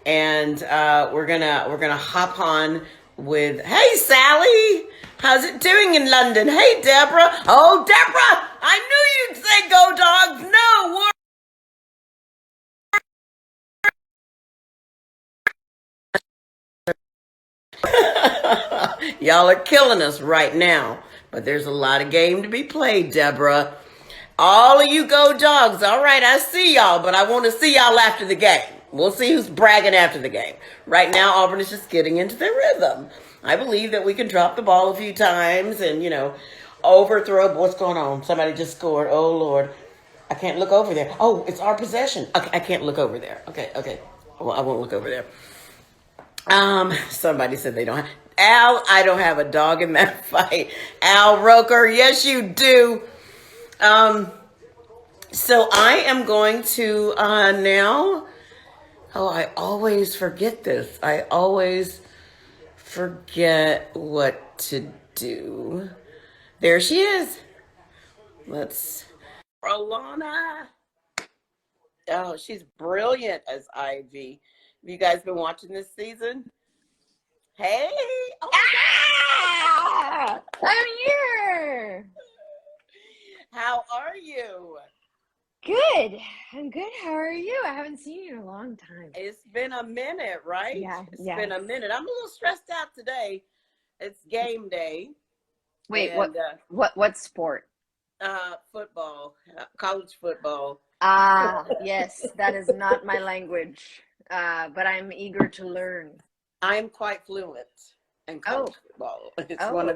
and we're gonna hop on with Hey Sally, how's it doing in London? Hey Deborah, oh Deborah, I knew you'd say go dogs. No, y'all are killing us right now, but there's a lot of game to be played, Deborah. All of you go dogs. All right, I see y'all, but I want to see y'all after the game. We'll see who's bragging after the game. Right now, Auburn is just getting into their rhythm. I believe that we can drop the ball a few times and, overthrow. What's going on? Somebody just scored. Oh, Lord. I can't look over there. Oh, it's our possession. Okay, I can't look over there. Okay, okay. Well, I won't look over there. Somebody said they don't have. Al, I don't have a dog in that fight. Al Roker, yes, you do. Um, so I am going to now. Oh, I always forget this. I always forget what to do. There she is. Let's. Alona. Oh, she's brilliant as Ivy. Have you guys been watching this season? Hey. Oh Ah! I'm here. How are you? Good. I'm good. How are you? I haven't seen you in a long time. It's been a minute, right? Yeah, It's yeah. been a minute. I'm a little stressed out today. It's game day. Wait, And what sport? football, college football. Ah, yes, that is not my language. But I'm eager to learn. I am quite fluent in Oh, college football. It's oh. one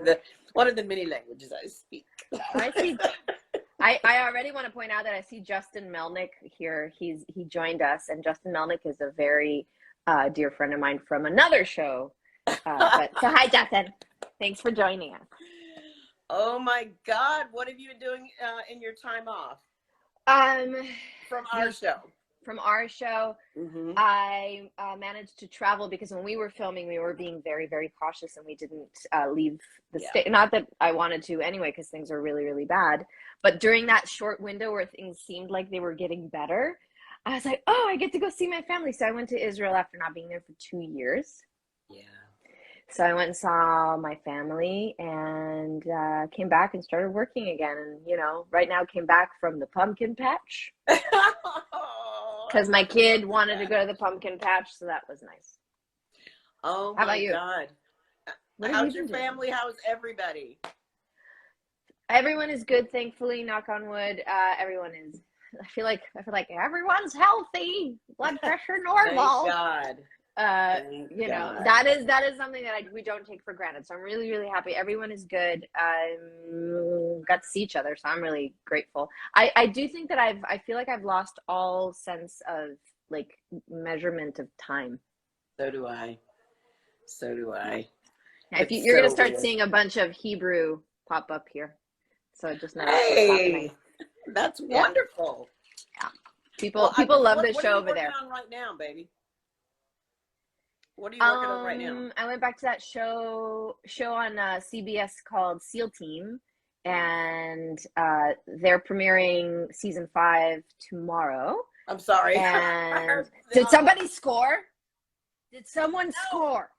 of the many languages I speak. I see. I already want to point out that I see Justin Melnick here. He joined us, and Justin Melnick is a very dear friend of mine from another show. So hi, Justin. Thanks for joining us. Oh my God! What have you been doing in your time off Um, from our show? From our show, Mm-hmm. I managed to travel because when we were filming, we were being very, very cautious and we didn't leave the Yeah. state. Not that I wanted to anyway, because things were really, really bad. But during that short window where things seemed like they were getting better, I was like, oh, I get to go see my family. So I went to Israel after not being there for 2 years. Yeah. So I went and saw my family and came back and started working again. And, right now came back from the pumpkin patch because my kid wanted to go to the pumpkin patch. So that was nice. Oh How my about you? God! What have How's you your been doing? family? How's everybody? Everyone is good, thankfully. Knock on wood. Everyone is. I feel like everyone's healthy. Blood pressure Thank normal. God. Thank God. That is something that we don't take for granted. So I'm really, really happy. Everyone is good. Got to see each other, so I'm really grateful. I do think that I feel like I've lost all sense of like measurement of time. So do I. So do I. Now, if It's you're gonna so start weird. seeing a bunch of Hebrew pop up here, so just know that's what's happening. Hey, that's Yeah, wonderful. yeah. People Well, people love what this are show you over working there. on right now, baby? What are you working on right now? I went back to that show on CBS called SEAL Team, and they're premiering season 5 tomorrow. I'm sorry. And did somebody score? Did someone score?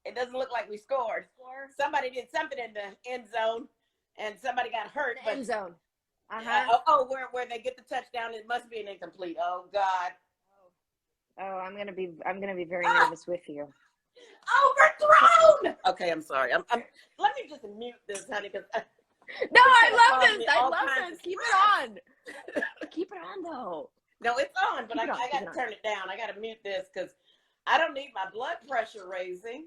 It doesn't look like we scored. Somebody did something in the end zone, and somebody got hurt. The end zone. Where they get the touchdown, it must be an incomplete. Oh God. Oh, I'm gonna be very nervous with you. Overthrown. Okay, I'm sorry. Let me just mute this, honey, because No, I love this. I all love kinds this. of Keep it on. Keep it on though. no, it's on, but Keep it on, I got keep it to on. turn it down. I got to mute this because I don't need my blood pressure raising.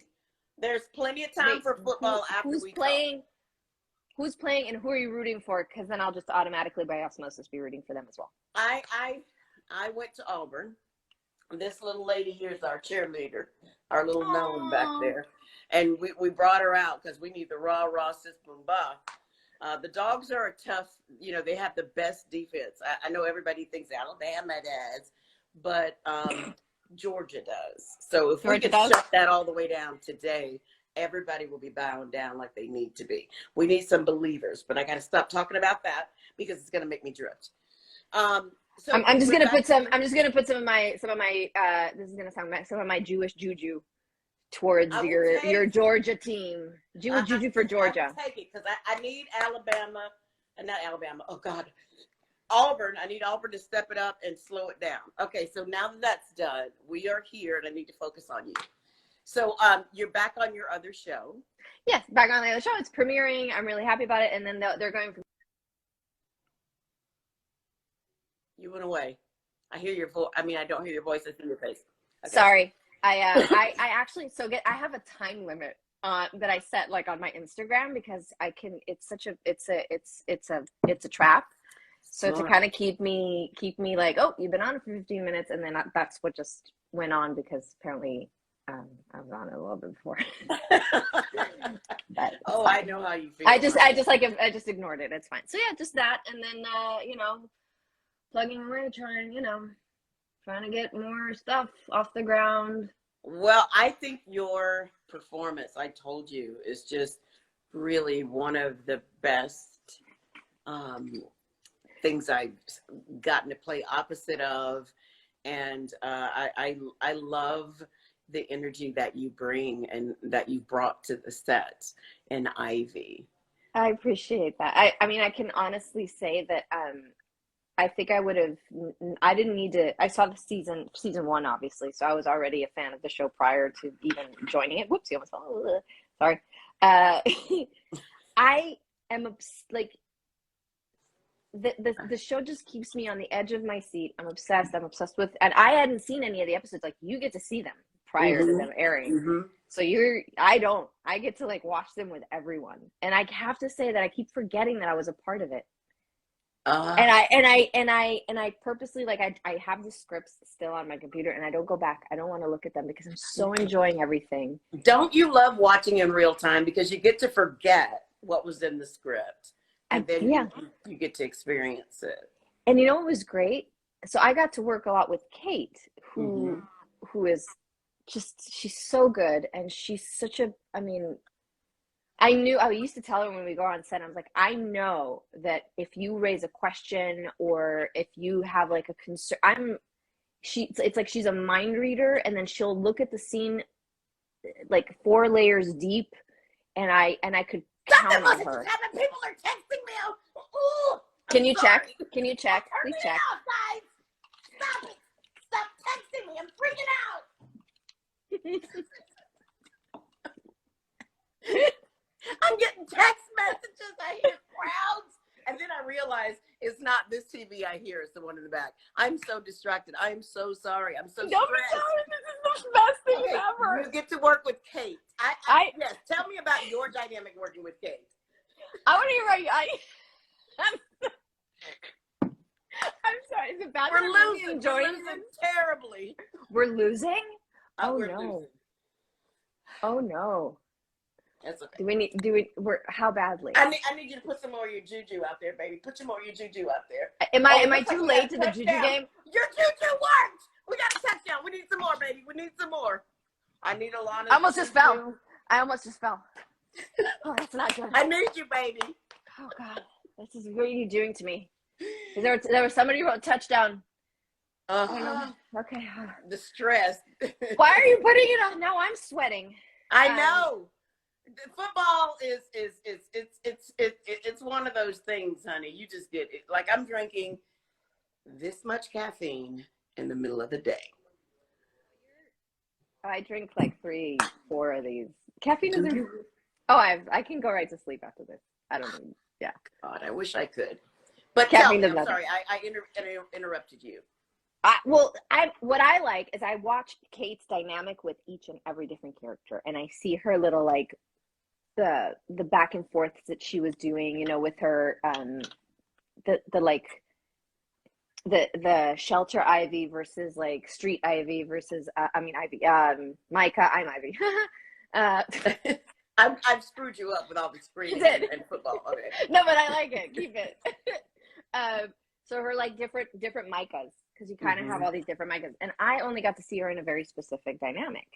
There's plenty of time Wait, for football after who's we playing? Who's playing, and who are you rooting for? Because then I'll just automatically, by osmosis, be rooting for them as well. I went to Auburn. This little lady here is our cheerleader, our little gnome back there, and we brought her out because we need the rah sis boom ba. The dogs are a tough. They have the best defense. I know everybody thinks Alabama does, but Georgia does. So if we could shut that all the way down today, everybody will be bowing down like they need to be. We need some believers, but I got to stop talking about that because it's going to make me drift. So I'm you just went gonna back put some. to I'm just gonna put some of my. This is gonna sound bad, some of my Jewish juju towards I will your take Georgia team. Jewish juju for I will Georgia. take it because I need Alabama, not Alabama. Oh God, Auburn. I need Auburn to step it up and slow it down. Okay, so now that that's done, we are here, and I need to focus on you. So you're back on your other show. Yes, back on the other show. It's premiering. I'm really happy about it. And then they're going from. You went away. I hear your voice. I mean, I don't hear your voice. It's in your face. Okay. Sorry, I actually I have a time limit that I set like on my Instagram because I can. It's such a it's a trap. So to Smart. kind of keep me like, oh, you've been on for 15 minutes, and then that's what just went on because apparently I was on it a little bit before. But Oh, I know how you feel. I just ignored it. It's fine. So yeah, just that, and then plugging away, trying to get more stuff off the ground. Well, I think your performance, I told you, is just really one of the best things I've gotten to play opposite of. And I love the energy that you bring and that you brought to the set in Ivy. I appreciate that. I mean, I can honestly say that I think I didn't need to, I saw the season one, obviously, so I was already a fan of the show prior to even joining it. Whoopsie, almost fell. Sorry. I am like, the show just keeps me on the edge of my seat. I'm obsessed with, and I hadn't seen any of the episodes. Like, you get to see them prior to them airing. So I get to like watch them with everyone. And I have to say that I keep forgetting that I was a part of it. And I purposely, like, I have the scripts still on my computer and I don't go back. I don't want to look at them because I'm so enjoying everything. Don't you love watching in real time because you get to forget what was in the script and then you get to experience it. And you know what was great? So I got to work a lot with Kate, who is just, she's so good, and she's such a, I mean, I used to tell her when we go on set, I was like, I know that if you raise a question or if you have like a concern, it's like she's a mind reader, and then she'll look at the scene like 4 layers deep, and I could count on her. People are texting me. Ooh, Can you check? Can you check? Please check. Out, guys. Stop it. Stop texting me. I'm freaking out. I'm getting text messages. I hear crowds. And then I realize it's not this TV I hear. It's the one in the back. I'm so distracted. I am so sorry. I'm so stressed. This is the best thing ever. You get to work with Kate. Yes, tell me about your dynamic working with Kate. I want to hear I'm sorry. Is it bad? We're losing terribly. We're losing? We're losing. Oh no. That's okay. How badly? I need you to put some more of your juju out there, baby. Put some more of your juju out there. Am I too late to the juju game? Your juju worked. We got a touchdown. We need some more, baby. We need some more. I need Alona. I almost just fell. Oh, that's not good. I need you, baby. Oh God, what are you doing to me? There was somebody who wrote touchdown. Okay. The stress. Why are you putting it on? Now I'm sweating. I know. Football is it's one of those things, honey. You just get it. Like, I'm drinking this much caffeine in the middle of the day. I drink like 3-4 of these. Caffeine is. I can go right to sleep after this. I don't know. Yeah. God, I wish I could. But caffeine tell me, I'm sorry, I interrupted you. What I like is I watch Kate's dynamic with each and every different character, and I see her little like the back and forth that she was doing, with her the shelter Ivy versus like street Ivy versus Ivy Micah. I'm Ivy. I've screwed you up with all the screens and football. Okay. No, but I like it. Keep it. So her like different Micahs, because you kind of have all these different Micahs, and I only got to see her in a very specific dynamic.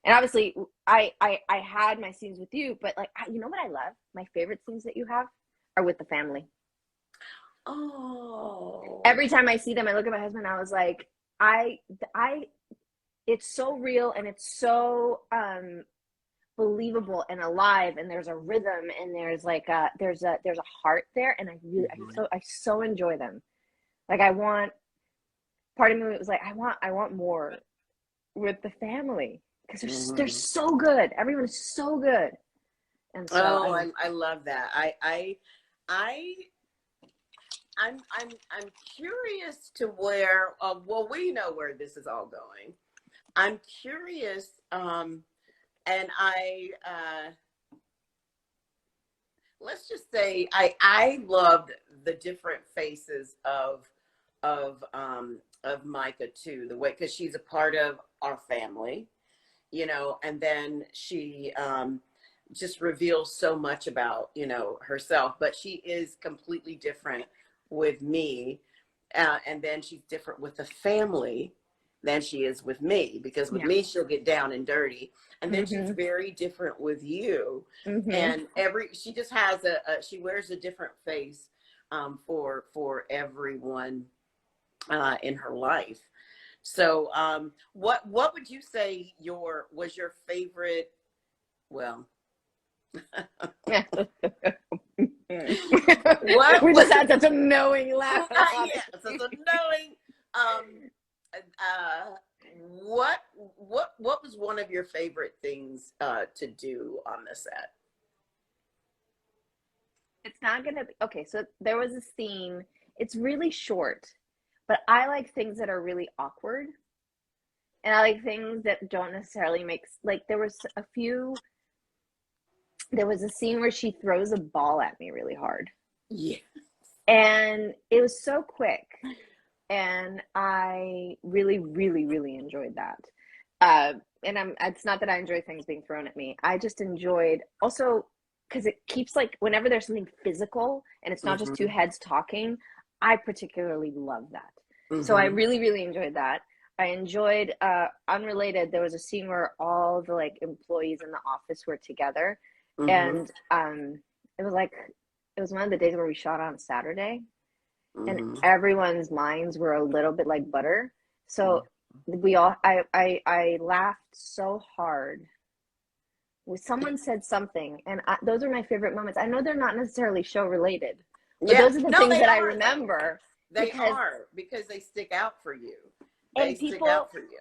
And obviously, I had my scenes with you, but like, you know what I love? My favorite scenes that you have are with the family. Oh. Every time I see them, I look at my husband. I was like, I, it's so real and it's so believable and alive, and there's a rhythm, and there's like there's a heart there, and I so enjoy them. Like I want part of me was like I want more with the family because they're Mm-hmm. so good. Everyone is so good, and so Oh, I I love that. I I'm curious to where well, we know where this is all going. I'm curious and let's just say I loved the different faces of Micah too, the way, because she's a part of our family, you know, and then she just reveals so much about, you know, herself, but she is completely different with me. And then she's different with the family than she is with me, because with yeah. me, she'll get down and dirty. And then she's Mhm. very different with you. Mhm. And she just has she wears a different face for everyone in her life. So, what would you say was your favorite? Well, what We was just had such a knowing laugh. yes, it's a knowing. Um, uh, what was one of your favorite things to do on the set? It's not gonna be okay. So there was a scene. It's really short, but I like things that are really awkward, and I like things that don't necessarily make like there was a few. There was a scene where she throws a ball at me really hard, Yeah. and it was so quick, and I really, really, really enjoyed that. And it's not that I enjoy things being thrown at me. I just enjoyed also because it keeps like whenever there's something physical and it's not just two Mm-hmm. heads talking, I particularly love that. So I Mm-hmm. really, really enjoyed that. I enjoyed unrelated, there was a scene where all the like employees in the office were together, Mm-hmm. and it was like it was one of the days where we shot on Saturday, and Mm-hmm. everyone's minds were a little bit like butter. So we all I laughed so hard when someone said something, and those are my favorite moments. I know they're not necessarily show related, but Yeah. those are the No, things they that I are though. remember They because are, because they stick out for you. They and stick out people for you.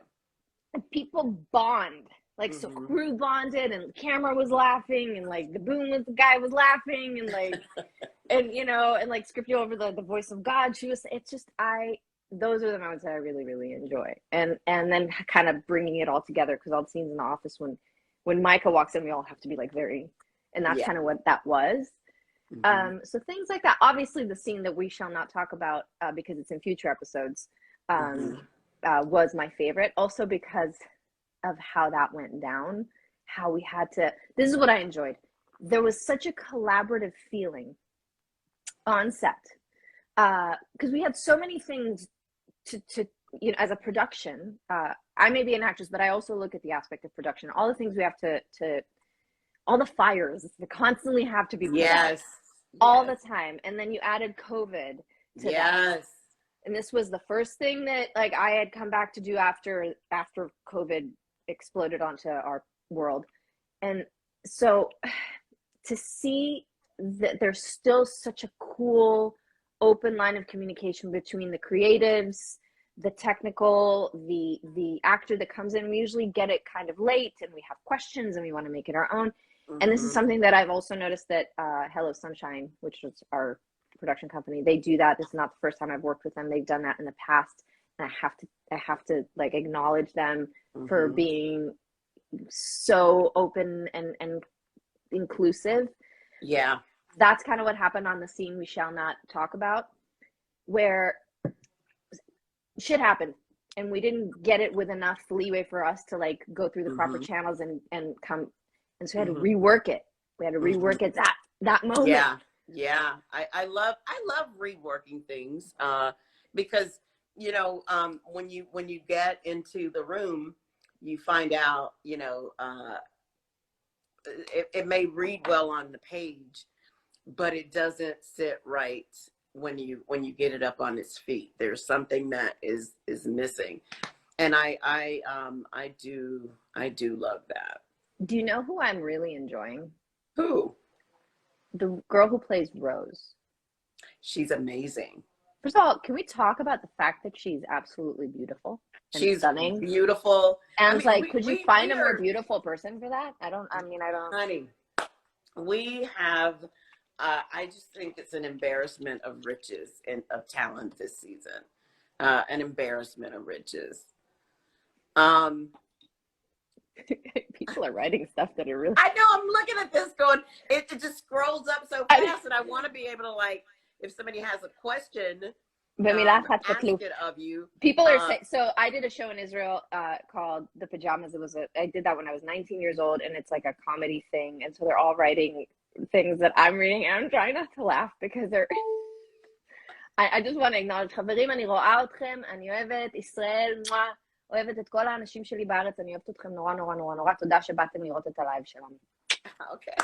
people bond. Like so Mm-hmm. crew bonded, and the camera was laughing, and like the boom was the guy was laughing, and like and and like script you over the voice of God. She was. It's just those are the moments that I really really enjoy, and then kind of bringing it all together because all the scenes in the office when Micah walks in, we all have to be like very, and that's Yeah. kind of what that was. Mm-hmm. So things like that. Obviously, the scene that we shall not talk about because it's in future episodes Mm-hmm. um, was my favorite. Also because of how that went down, how we had to. This is what I enjoyed. There was such a collaborative feeling on set because we had so many things to as a production. I may be an actress, but I also look at the aspect of production. All the things we have to all the fires that constantly have to be put out Yes. all the Yes. time, and then you added COVID to that, Yes. and this was the first thing that like I had come back to do after COVID exploded onto our world. And so to see that there's still such a cool open line of communication between the creatives, the technical, the actor that comes in. We usually get it kind of late and we have questions and we want to make it our own. And this is Mm-hmm. something that I've also noticed that Hello Sunshine, which was our production company, they do that. This is not the first time I've worked with them. They've done that in the past, and I have to like acknowledge them for Mm-hmm. being so open and inclusive. Yeah. That's kind of what happened on the scene we shall not talk about, where shit happened and we didn't get it with enough leeway for us to like go through the proper Mm-hmm. channels and come, and so we had to Mm-hmm. rework it. We had to Mm-hmm. rework it that moment. Yeah. Yeah. I love reworking things because when you get into the room, you find out, it may read well on the page, but it doesn't sit right when you get it up on its feet. There's something that is missing, and I do love that. Do you know who I'm really enjoying? Who? The girl who plays Rose. She's amazing. First of all, can we talk about the fact that she's absolutely beautiful and She's stunning? beautiful. And it's like, could you find a more are, beautiful person for that? I don't. honey, we have. I just think it's an embarrassment of riches and of talent this season. An embarrassment of riches. People are writing stuff that are really. I know. I'm looking at this, going. It just scrolls up so fast, and I want to be able to, like, if somebody has a question, ask it of you. People are saying. So I did a show in Israel called The Pajamas. I did that when I was 19 years old, and it's like a comedy thing. And so they're all writing things that I'm reading, and I'm trying not to laugh because they're. I just want to acknowledge, חברים, אני רואה אתכם, אני אוהבת ישראל, אוהבת את כל האנשים שלי בארץ, אני אוהבת אתכם נורא נורא נורא נורא, תודה שבאתם לראות את הלייב שלנו. Okay.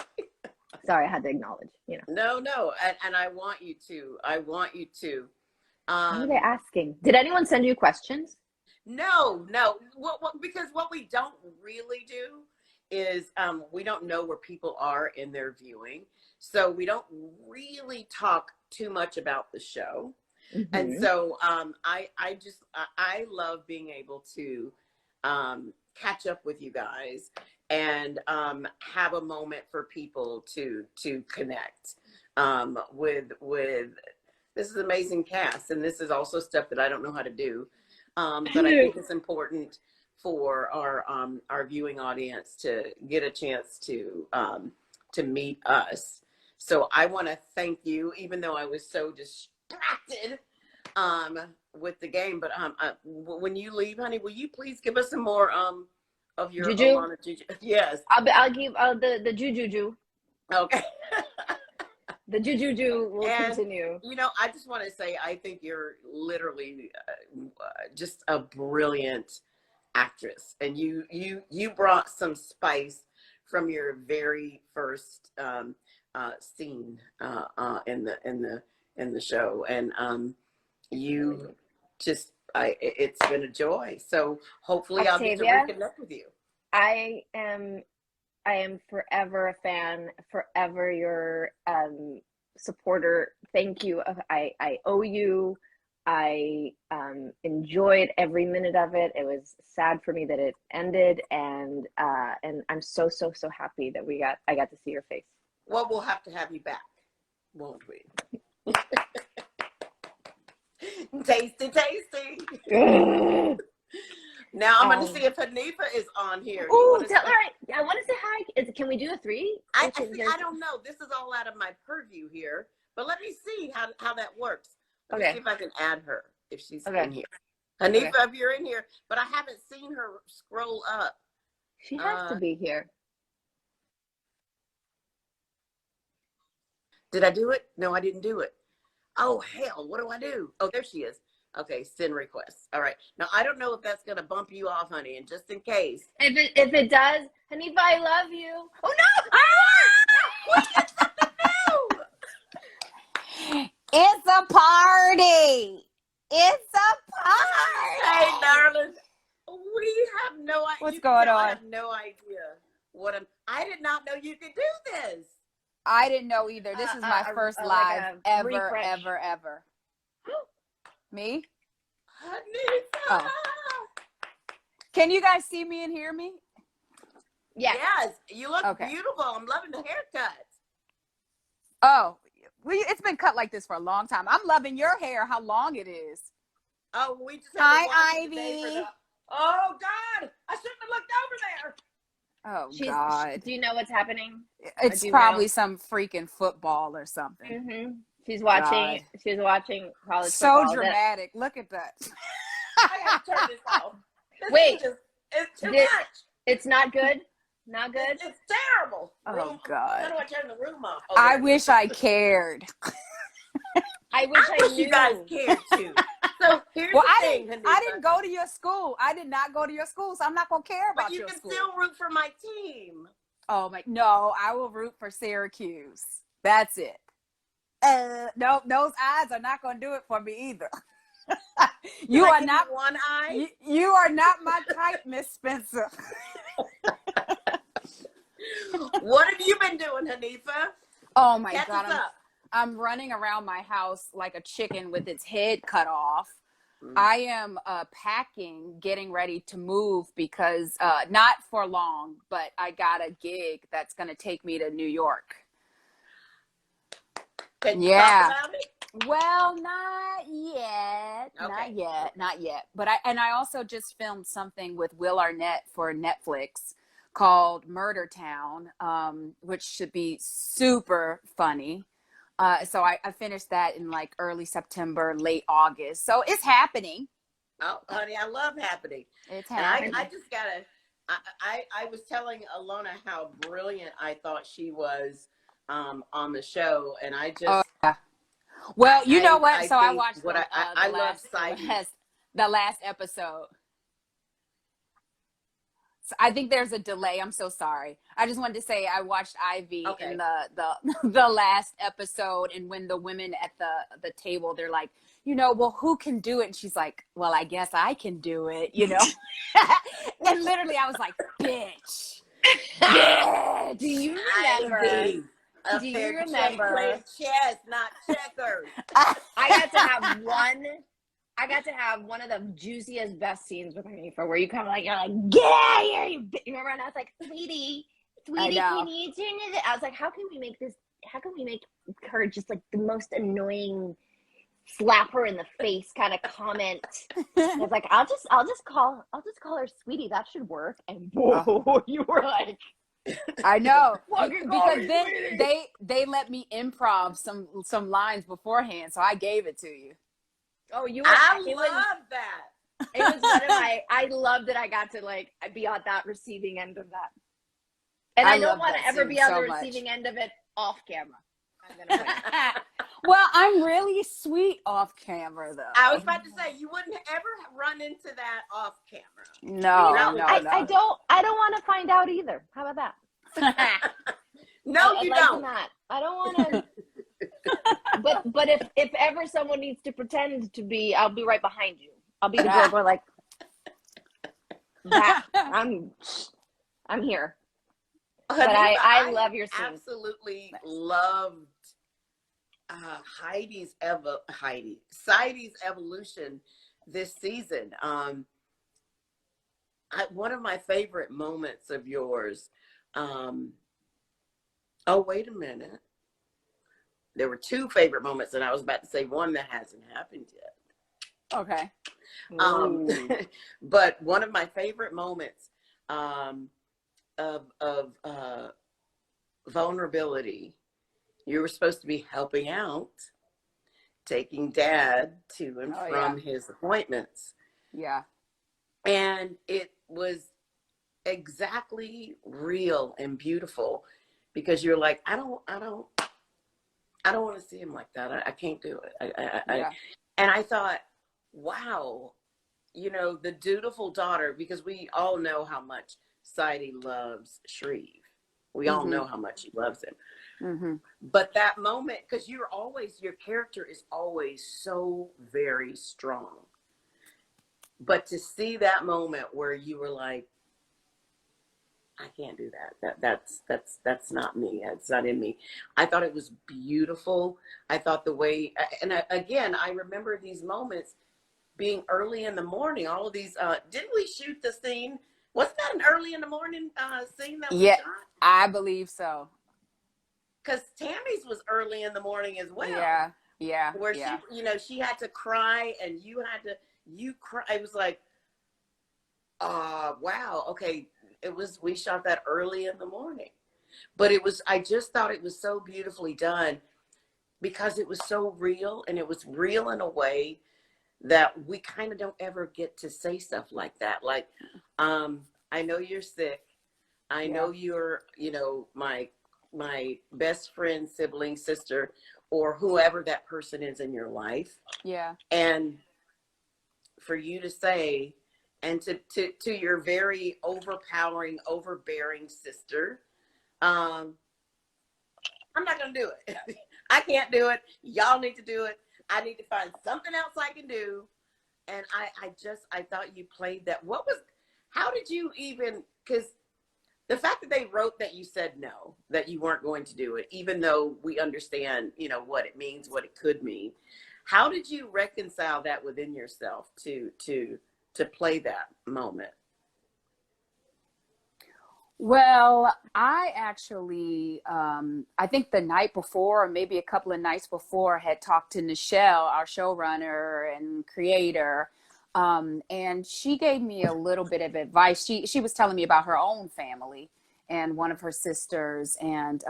Sorry, I had to acknowledge, you know. No, and I want you to. What are they asking? Did anyone send you questions? No. Because what we don't really do is we don't know where people are in their viewing, so we don't really talk too much about the show. Mm-hmm. And so I love being able to catch up with you guys and have a moment for people to connect with this is amazing cast, and this is also stuff that I don't know how to do, but I think it's important for our viewing audience to get a chance to meet us. So I want to thank you, even though I was so distracted with the game. But when you leave, honey, will you please give us some more of your Juju? Alona Juju? Yes. I'll give the Juju. Okay. The Juju will continue. You know, I just want to say I think you're literally just a brilliant actress, and you brought some spice from your very first scene in the show, and you just it's been a joy. So hopefully Octavia, I'll get to reconnect with you. I am forever a fan, forever your supporter. Thank you. I owe you. I enjoyed every minute of it. It was sad for me that it ended, and I'm so happy that I got to see your face. Well, we'll have to have you back, won't we? Tasty. Now I'm going to see if Haneefah is on here. Oh, tell her. I want to say hi. Can we do a 3? I don't know. This is all out of my purview here, but let me see how that works. Let me see if I can add her if she's in here. Haneefah, if you're in here, but I haven't seen her scroll up. She has to be here. Did I do it? No, I didn't do it. Oh, hell, what do I do? Oh, there she is. Okay, send requests. All right. Now, I don't know if that's going to bump you off, honey, and just in case. If it does, Haneefah, I love you. Oh, no! We did something new! It's a party! It's a party! Hey, darling. We have no idea. What's going on? I have no idea I did not know you could do this. I didn't know either. This is my first live ever. Me? Haneefah. Oh. Can you guys see me and hear me? Yes. Yes. You look beautiful. I'm loving the haircut. Oh, it's been cut like this for a long time. I'm loving your hair, how long it is. Oh, we just Hi, Ivy. Oh, God. I shouldn't have looked over there. Oh, God. Do you know what's happening? It's probably some freaking football or something. Mm-hmm. She's watching. God. She's watching college football. So dramatic. Look at that. I have to turn this off. Wait. It's too much. It's not good? Not good? It's terrible. Oh, God. How do I turn the room off? Oh, I wish I cared. I wish you guys cared too. So here's the thing, I didn't go to your school. I did not go to your school, so I'm not going to care about your school. But you can still root for my team. Oh, my. No, I will root for Syracuse. That's it. No, those eyes are not going to do it for me either. You are not one eye. You are not my type, Miss Spencer. What have you been doing, Haneefah? Oh my Catch God, us up. I'm running around my house like a chicken with its head cut off. I am packing, getting ready to move because not for long, but I got a gig that's going to take me to New York. Can you talk about it? Well, not yet. Okay. Not yet. But I also just filmed something with Will Arnett for Netflix called Murder Town, which should be super funny. So I finished that in like early September, late August. So it's happening. Oh, honey, I love happening. It's happening. And I just gotta. I was telling Alona how brilliant I thought she was on the show, and I just. Oh, yeah. Well, you know what? So I watched the last episode. So I think there's a delay. I'm so sorry. I just wanted to say I watched Ivy in the last episode, and when the women at the table, they're like, well, who can do it? And she's like, well, I guess I can do it, And literally, I was like, bitch. Do you remember? Do you remember? Chess, not checkers. I got to have one of the juiciest, best scenes with Haneefah, where you're like, get out here, you remember? And I was like, sweetie, can you turn it? I was like, how can we make her just like the most annoying, slap her in the face kind of comment? I was like, I'll just call her sweetie. That should work. And whoa, you were like. I know, because then they let me improv some lines beforehand, so I gave it to you. Oh, you! I love that. It was one of my. I love that I got to like be on that receiving end of that, and I don't want to ever be on the receiving end of it off camera. Well, I'm really sweet off camera, though. I was about to say you wouldn't ever run into that off camera. No, I don't want to find out either. How about that? No, you don't. I don't want to. But if ever someone needs to pretend to be, I'll be right behind you. I'll be the girl going like that. I'm here. But I love your scenes. Absolutely loved Seidi's evolution this season. One of my favorite moments of yours. Oh, wait a minute. There were two favorite moments, and I was about to say one that hasn't happened yet. Okay. But one of my favorite moments of vulnerability, you were supposed to be helping out, taking Dad to and from his appointments. Yeah. And it was exactly real and beautiful, because you're like, I don't want to see him like that. I can't do it. And I thought, wow, the dutiful daughter, because we all know how much Seidi loves Shreve. We all know how much he loves him. Mm-hmm. But that moment, because your character is always so very strong. But to see that moment where you were like, I can't do that. That's not me. It's not in me. I thought it was beautiful. I thought the way, and again, I remember these moments being early in the morning. All of these, didn't we shoot the scene? Wasn't that an early in the morning scene that we shot? I believe so. Because Tammy's was early in the morning as well. Yeah. Where she, she had to cry, and you cry. It was like, wow, okay. We shot that early in the morning, but I just thought it was so beautifully done, because it was so real, and it was real in a way that we kind of don't ever get to say stuff like that. Like, I know you're sick. I know you're, my best friend, sibling, sister, or whoever that person is in your life. Yeah. And for you to say, and to your very overpowering, overbearing sister, I'm not going to do it. I can't do it. Y'all need to do it. I need to find something else I can do. And I thought you played that. How did you even, because the fact that they wrote that you said no, that you weren't going to do it, even though we understand, what it means, what it could mean. How did you reconcile that within yourself to play that moment? Well, I actually, I think the night before, or maybe a couple of nights before, had talked to Nichelle, our showrunner and creator, and she gave me a little bit of advice. She was telling me about her own family and one of her sisters, and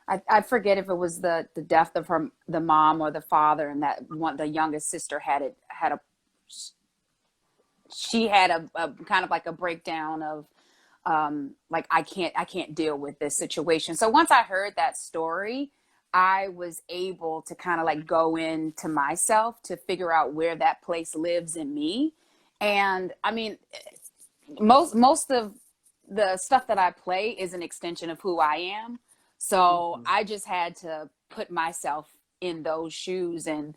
I forget if it was the death of the mom or the father, and that the youngest sister she had a kind of like a breakdown of like I can't deal with this situation. So once I heard that story, I was able to kind of like go into myself to figure out where that place lives in me. And I mean, most of the stuff that I play is an extension of who I am. So I just had to put myself in those shoes, and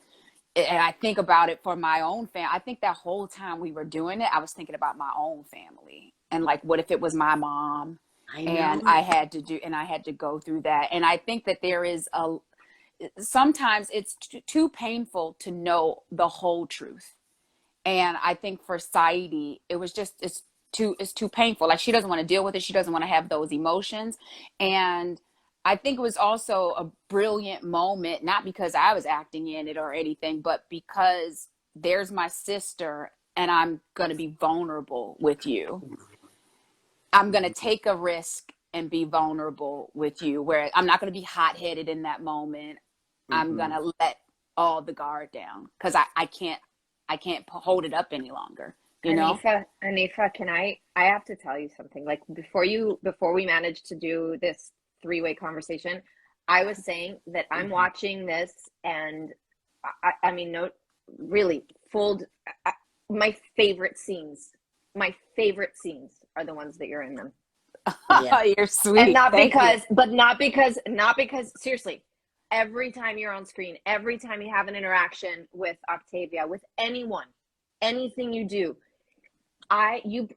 I think about it for my own family. I think that whole time we were doing it, I was thinking about my own family and like, what if it was my mom? And I had to go through that. And I think that there is sometimes it's too painful to know the whole truth. And I think for Saidi, it's too painful. Like, she doesn't want to deal with it. She doesn't want to have those emotions. And I think it was also a brilliant moment, not because I was acting in it or anything, but because there's my sister and I'm going to be vulnerable with you. I'm going to take a risk and be vulnerable with you, where I'm not going to be hot-headed in that moment. I'm going to let all the guard down because I can't hold it up any longer. Haneefah, I have to tell you something. Like, before we managed to do this three-way conversation, I was saying that I'm watching this, and I mean, no, really, my favorite scenes are the ones that you're in them. Yeah. You're sweet. And not because, seriously, every time you're on screen, every time you have an interaction with Octavia, with anyone, anything you do,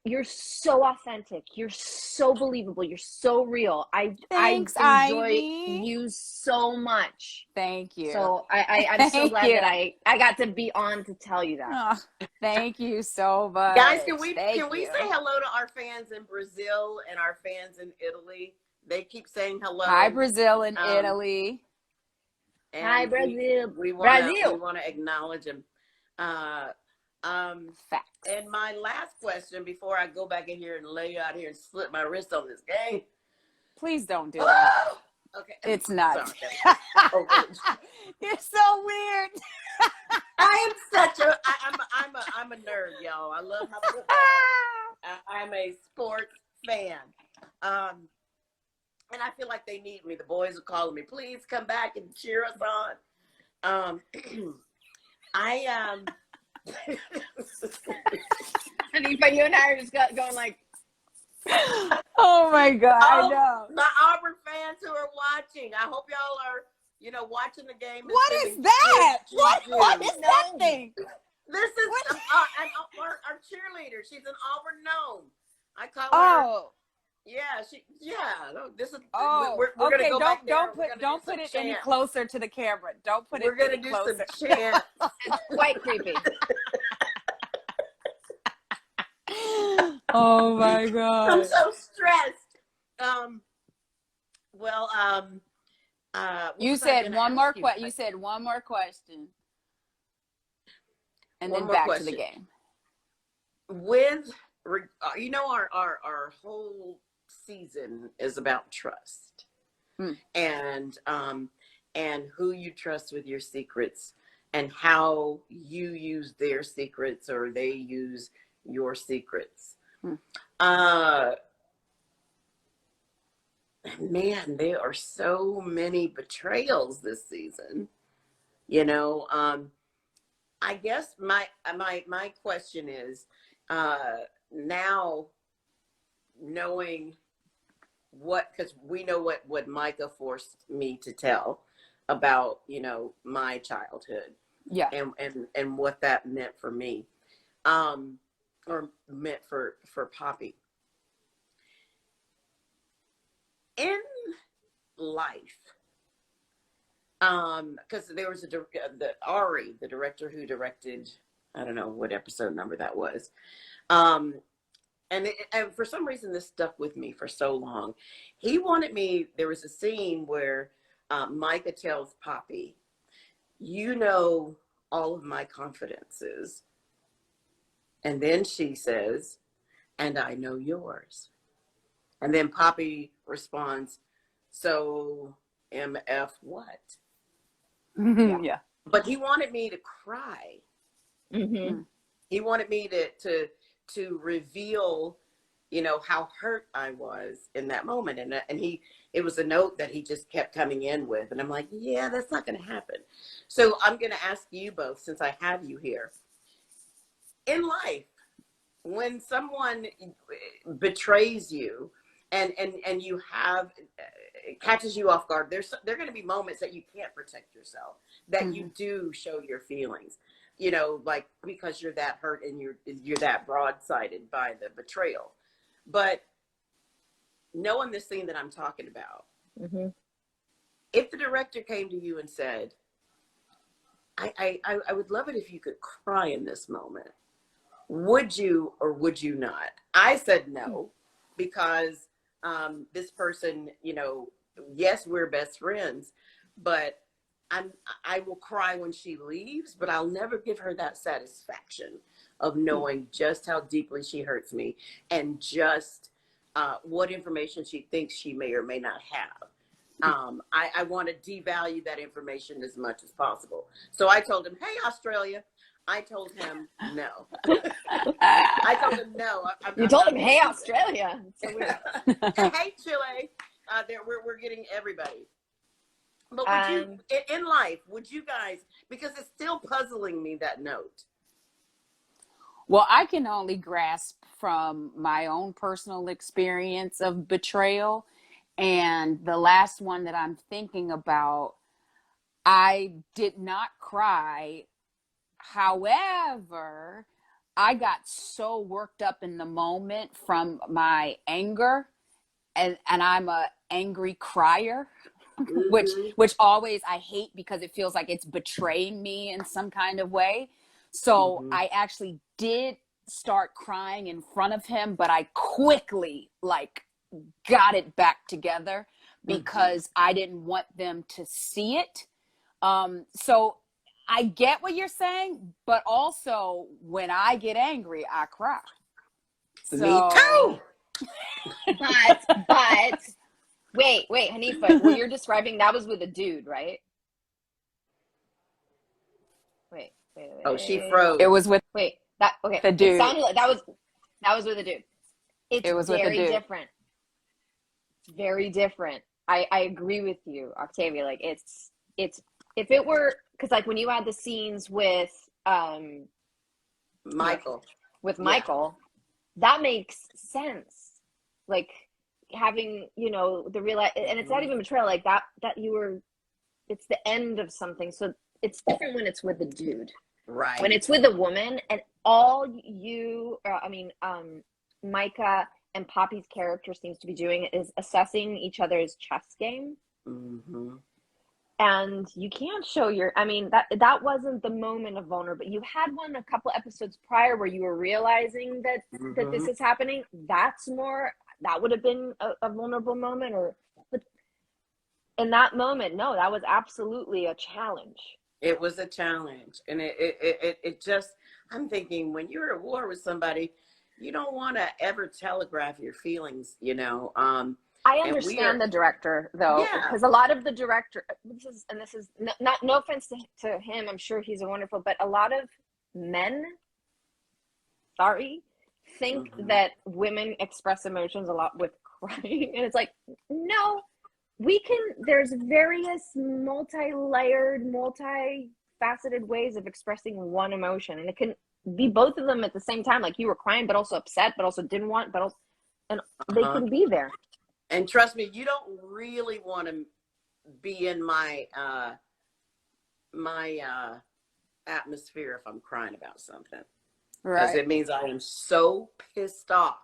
you're so authentic. You're so believable. You're so real. Thanks, I enjoy Ivy. you so much. Thank you. So I'm so glad that I got to be on to tell you that. Oh, thank you so much. Guys, can we say hello to our fans in Brazil and our fans in Italy? They keep saying hello. Hi, Brazil and Italy. And hi, Brazil. We want to acknowledge them. Facts. And my last question before I go back in here and lay you out here and slit my wrist on this game. Please don't do that. Okay. It's not. You're so weird. I'm a nerd, y'all. I love how I'm a sports fan. And I feel like they need me. The boys are calling me, please come back and cheer us on. Haneefah, you and I are just going like, oh my God, I know. The Auburn fans who are watching, I hope y'all are, watching the game. What is that? What is that thing? This is our cheerleader. She's an Auburn gnome. I call her. Yeah, this is. We're okay. Gonna go back there. Don't put it any closer to the camera. Don't put it. We're gonna do closer. some chants. It's quite creepy. Oh my God! I'm so stressed. You said one more question. You said one more question, and then back to the game. With our whole season is about trust, and who you trust with your secrets, and how you use their secrets or they use your secrets. Man, there are so many betrayals this season. I guess my question is, now knowing because we know what Micah forced me to tell, about, you know, my childhood Yeah. and what that meant for me, or meant for Poppy. In life, because there was the Ari, the director who directed, I don't know what episode number that was, um, and for some reason this stuck with me for so long. He wanted me. There was a scene where Micah tells Poppy, "You know all of my confidences," and then she says, "And I know yours." And then Poppy responds, "So MF what?" Yeah. But he wanted me to cry. Mm-hmm. He wanted me to reveal, you know, how hurt I was in that moment. And it was a note that he just kept coming in with. And I'm like, yeah, that's not going to happen. So I'm going to ask you both, since I have you here. In life, when someone betrays you and you have, it catches you off guard, there are going to be moments that you can't protect yourself, that you do show your feelings, you know, like because you're that hurt and you're that broadsided by the betrayal. But knowing the scene that I'm talking about, if the director came to you and said, I would love it if you could cry in this moment, would you or would you not? I said no, because this person, you know, yes, we're best friends, but I will cry when she leaves, but I'll never give her that satisfaction of knowing just how deeply she hurts me and just what information she thinks she may or may not have. I want to devalue that information as much as possible. So I told him, hey, Australia. I told him no. I told him no. You told him, hey, Australia. So weird. Hey, Chile. We're getting everybody. But would you, in life, would you guys, because it's still puzzling me, that note. Well, I can only grasp from my own personal experience of betrayal. And the last one that I'm thinking about, I did not cry. However, I got so worked up in the moment from my anger, and I'm a angry crier, which always I hate, because it feels like it's betraying me in some kind of way. So I actually did start crying in front of him, but I quickly got it back together because I didn't want them to see it. So I get what you're saying, but also when I get angry, I cry. Me too. But wait, Haneefah, what you're describing, that was with a dude, right? Wait. Oh, she froze. It was with the dude. It sounded like that was with a dude. It was very different. It's very different. I agree with you, Octavia. Like it's if it were, because like when you had the scenes with Michael, that makes sense. Like having, you know, the real, and it's not even betrayal, like that you were, it's the end of something. So it's different when it's with the dude, right? When it's with a woman, and all Micah and Poppy's character seems to be doing is assessing each other's chess game. And you can't show that wasn't the moment of vulnerability. You had one a couple episodes prior where you were realizing that this is happening. That would have been a vulnerable moment, but in that moment, no, that was absolutely a challenge. It was a challenge. And it just, I'm thinking, when you're at war with somebody, you don't want to ever telegraph your feelings, you know. I understand the director, though, because a lot of the director, this is not no offense to him, I'm sure he's a wonderful, but a lot of men, think that women express emotions a lot with crying, and it's like, no, there's various multi-layered, multi-faceted ways of expressing one emotion, and it can be both of them at the same time, like you were crying, but also upset, but also didn't want, and they can be there. And trust me, you don't really want be in my atmosphere if I'm crying about something, because Right. it means I am so pissed off,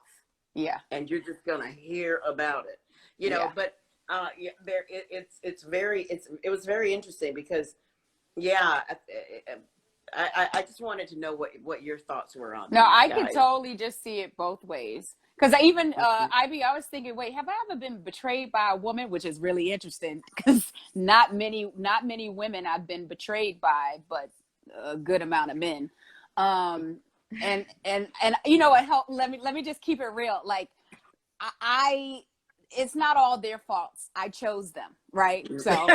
Yeah. and you're just gonna hear about it, you know. Yeah. But yeah, it was very interesting because yeah, I just wanted to know what your thoughts were on No, that, I could guys. totally just see it both ways. Because I even, Mhm. Ivy, I was thinking, wait, have I ever been betrayed by a woman? Which is really interesting because not many women I've been betrayed by, but a good amount of men. Um, and you know what? Help. Let me just keep it real. Like I it's not all their faults. I chose them, right? So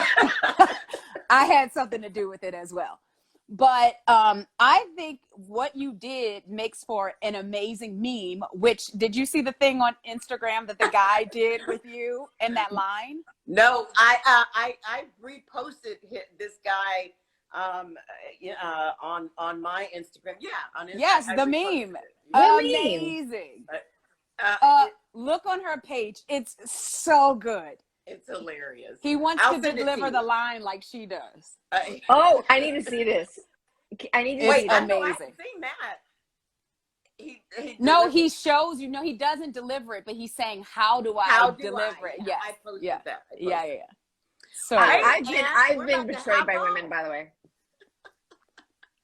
I had something to do with it as well. But I think what you did makes for an amazing meme. Which, did you see the thing on Instagram that the guy did with you in that line? No, I reposted this guy on my Instagram. Yeah, Yes, I the reposted meme. it. Yeah. The meme. Amazing. It, Look on her page. It's so good. it's hilarious. He wants to I'll send it to deliver the you. line like she does. Uh, Oh, I need to see this. I need to It's Wait, see I this. know I amazing. haven't seen that. He No, delivered. he shows, he doesn't deliver it, but he's saying, how do I How do deliver I? it? Yeah, Yes. I posted Yeah. that. I Yeah. posted Yeah. it. Yeah. So Hey, good. and I've we're been about to betrayed hop by on. women, by the way.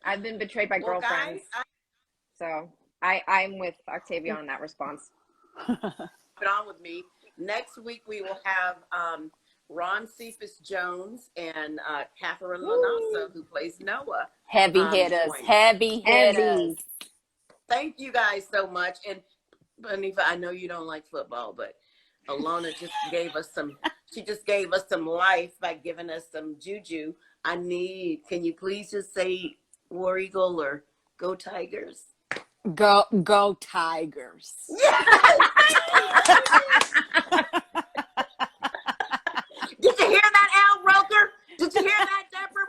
I've been betrayed by Well, girlfriends. guys, I So I'm with Octavia on that response. put on with me. Next week we will have Ron Cephas Jones and Catherine Woo. Lanasa, who plays Noah, Heavy hitters. join us. Heavy hitters. Heavy. Thank you guys so much. And Haneefah, I know you don't like football, but Alona just gave us some. She just gave us some life by giving us some juju. Can you please just say War Eagle or Go Tigers? Go Tigers. Yes! Did you hear that, Al Roker? Did you hear that, Deborah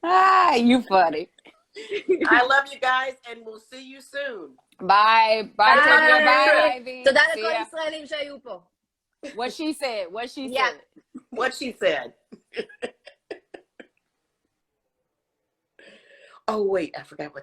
Roberts? You funny. I love you guys, and we'll see you soon. Bye. Bye, Octavia. Bye, Ivy. תודה See לכל ya. הישראלים שהיו פה. What she said. What she Yeah. said. What she said. Oh, wait, I forgot what